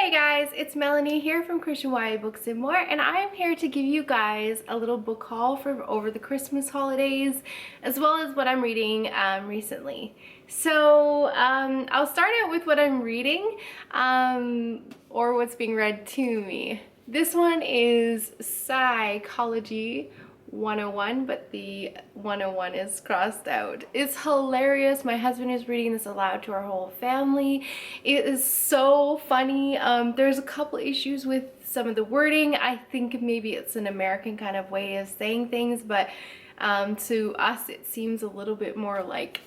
Hey guys, it's Melanie here from Christian YA Books and More, and I am here to give you guys a little book haul for over the Christmas holidays, as well as what I'm reading recently. So I'll start out with what I'm reading, or what's being read to me. This one is Psychology 101, but the 101 is crossed out. It's hilarious. My husband is reading this aloud to our whole family. It is so funny. There's a couple issues with some of the wording. I think maybe it's an American kind of way of saying things, but to us it seems a little bit more like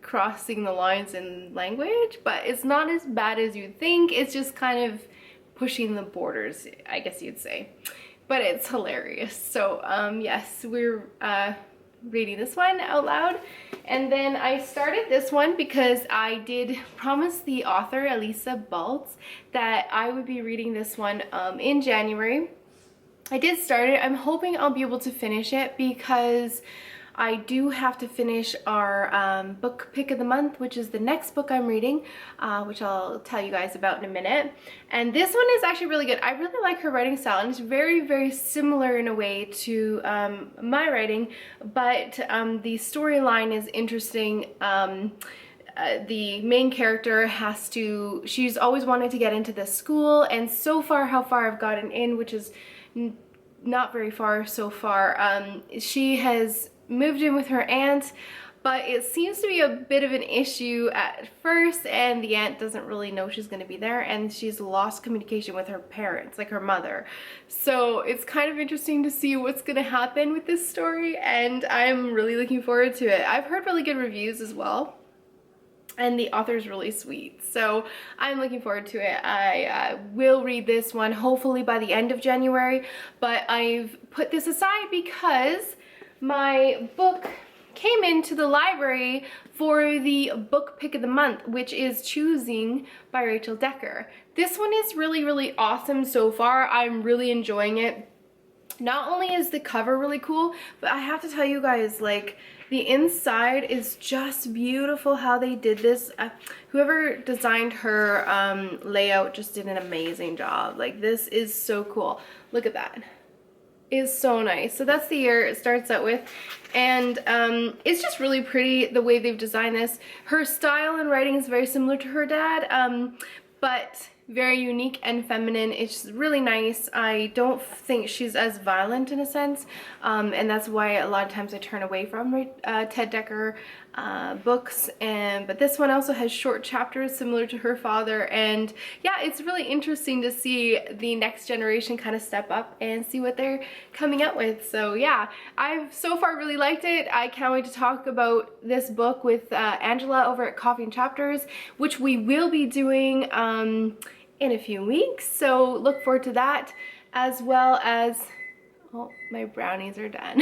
crossing the lines in language, but it's not as bad as you'd think. It's just kind of pushing the borders, I guess you'd say. But it's hilarious. So yes, we're reading this one out loud. And then I started this one because I did promise the author, Elisa Baltz, that I would be reading this one in January. I did start it. I'm hoping I'll be able to finish it because I do have to finish our book pick of the month, which is the next book I'm reading, which I'll tell you guys about in a minute. And this one is actually really good. I really like her writing style, and it's very, very similar in a way to my writing, but the storyline is interesting. The main character she's always wanted to get into this school, and so far how far I've gotten in, which is not very far so far, she has moved in with her aunt, but it seems to be a bit of an issue at first, and the aunt doesn't really know she's going to be there, and she's lost communication with her parents, like her mother. So it's kind of interesting to see what's going to happen with this story, and I'm really looking forward to it. I've heard really good reviews as well, and the author's really sweet, so I'm looking forward to it. I will read this one hopefully by the end of January, but I've put this aside because my book came into the library for the book pick of the month, which is Choosing by Rachel Decker. This one is really, really awesome so far. I'm really enjoying it. Not only is the cover really cool, but I have to tell you guys, like, the inside is just beautiful how they did this. Whoever designed her layout just did an amazing job. Like, this is so cool. Look at that. Is so nice. So that's the year it starts out with, and it's just really pretty the way they've designed this. Her style and writing is very similar to her dad, but very unique and feminine. It's really nice. I don't think she's as violent in a sense, and that's why a lot of times I turn away from Ted Decker books. But this one also has short chapters similar to her father, and yeah, it's really interesting to see the next generation kind of step up and see what they're coming out with. So yeah, I've so far really liked it. I can't wait to talk about this book with Angela over at Coffee and Chapters, which we will be doing in a few weeks, so look forward to that, as well as, oh, my brownies are done.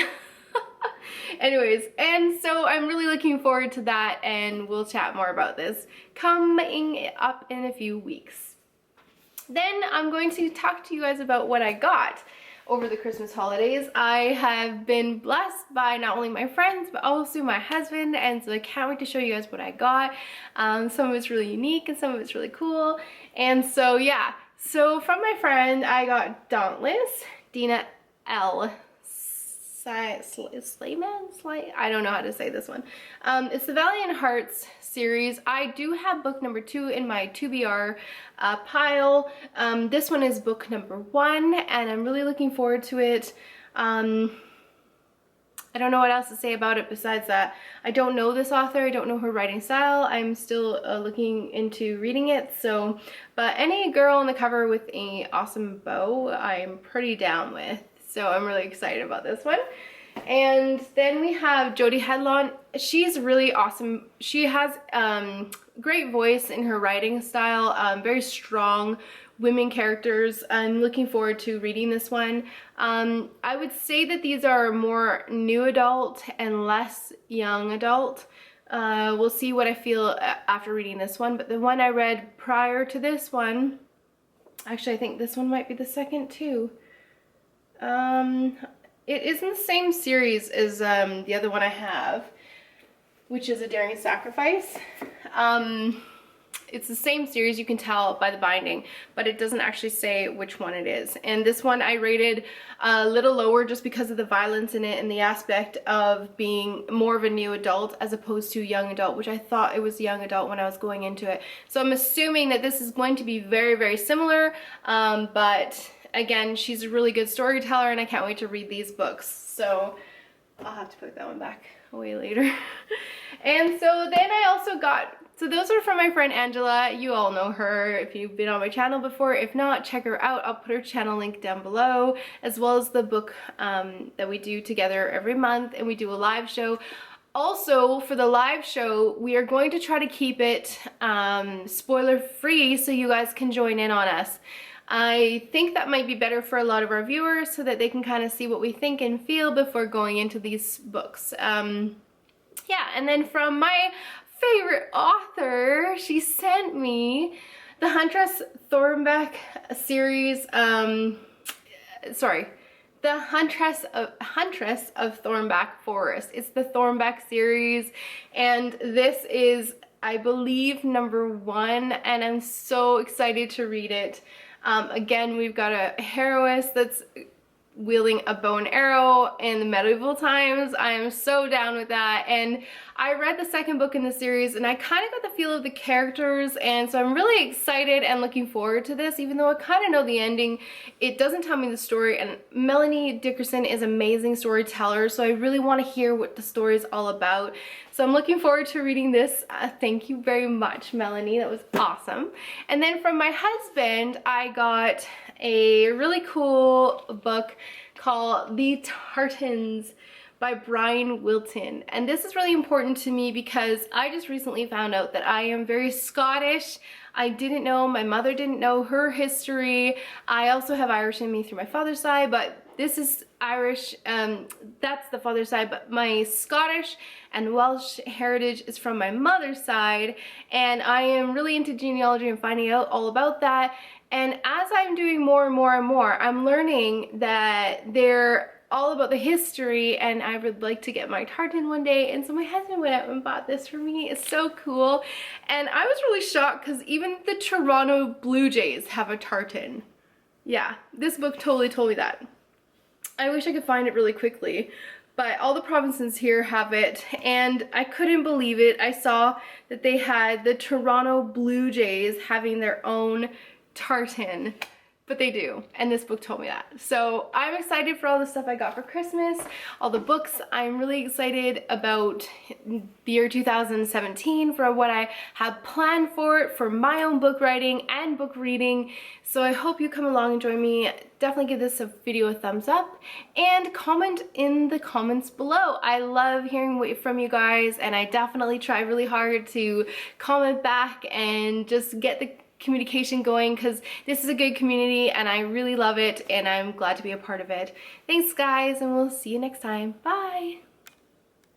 Anyways, and so I'm really looking forward to that, and we'll chat more about this coming up in a few weeks. Then I'm going to talk to you guys about what I got over the Christmas holidays. I have been blessed by not only my friends, but also my husband, and so I can't wait to show you guys what I got. Some of it's really unique and some of it's really cool. And so yeah, so from my friend I got Dauntless, Dina L. Slayman? I don't know how to say this one. It's the Valiant Hearts series. I do have book number 2 in my TBR pile. This one is book number 1, and I'm really looking forward to it. I don't know what else to say about it besides that. I don't know this author. I don't know her writing style. I'm still looking into reading it. So, but any girl on the cover with an awesome bow, I'm pretty down with. So I'm really excited about this one. And then we have Jodi Hedlund. She's really awesome. She has great voice in her writing style, very strong women characters. I'm looking forward to reading this one. I would say that these are more new adult and less young adult. We'll see what I feel after reading this one, but the one I read prior to this one, actually I think this one might be the second too. It is in the same series as the other one I have, which is A Daring Sacrifice. it's the same series, you can tell by the binding, but it doesn't actually say which one it is. And this one I rated a little lower just because of the violence in it and the aspect of being more of a new adult as opposed to young adult, which I thought it was young adult when I was going into it. So I'm assuming that this is going to be very, very similar, but again, she's a really good storyteller and I can't wait to read these books. So I'll have to put that one back away later. And so then I also got, so those are from my friend Angela. You all know her if you've been on my channel before. If not, check her out. I'll put her channel link down below, as well as the book that we do together every month, and we do a live show. Also, for the live show, we are going to try to keep it spoiler free so you guys can join in on us. I think that might be better for a lot of our viewers so that they can kind of see what we think and feel before going into these books. Yeah, and then from my favorite author, she sent me the Huntress Thornback series, the Huntress of Thornback Forest. It's the Thornback series, and this is, I believe, #1, and I'm so excited to read it. Again, we've got a heroess that's wielding a bow and arrow in the medieval times. I am so down with that, and I read the second book in the series and I kind of got the feel of the characters, and so I'm really excited and looking forward to this. Even though I kind of know the ending, it doesn't tell me the story, and Melanie Dickerson is an amazing storyteller, so I really want to hear what the story is all about. So I'm looking forward to reading this. Thank you very much, Melanie. That was awesome. And then from my husband, I got a really cool book called The Tartans by Brian Wilton. And this is really important to me because I just recently found out that I am very Scottish. I didn't know, my mother didn't know her history. I also have Irish in me through my father's side, but this is Irish, that's the father's side, but my Scottish and Welsh heritage is from my mother's side, and I am really into genealogy and finding out all about that. And as I'm doing more and more and more, I'm learning that they're all about the history, and I would like to get my tartan one day. And so my husband went out and bought this for me. It's so cool. And I was really shocked because even the Toronto Blue Jays have a tartan. Yeah, this book totally told me that. I wish I could find it really quickly, but all the provinces here have it, and I couldn't believe it. I saw that they had the Toronto Blue Jays having their own tartan, but they do, and this book told me that. So I'm excited for all the stuff I got for Christmas, all the books. I'm really excited about the year 2017 for what I have planned for it, for my own book writing and book reading. So I hope you come along and join me. Definitely give this video a thumbs up and comment in the comments below. I love hearing from you guys, and I definitely try really hard to comment back and just get the communication going, because this is a good community and I really love it, and I'm glad to be a part of it. Thanks guys, and we'll see you next time. Bye!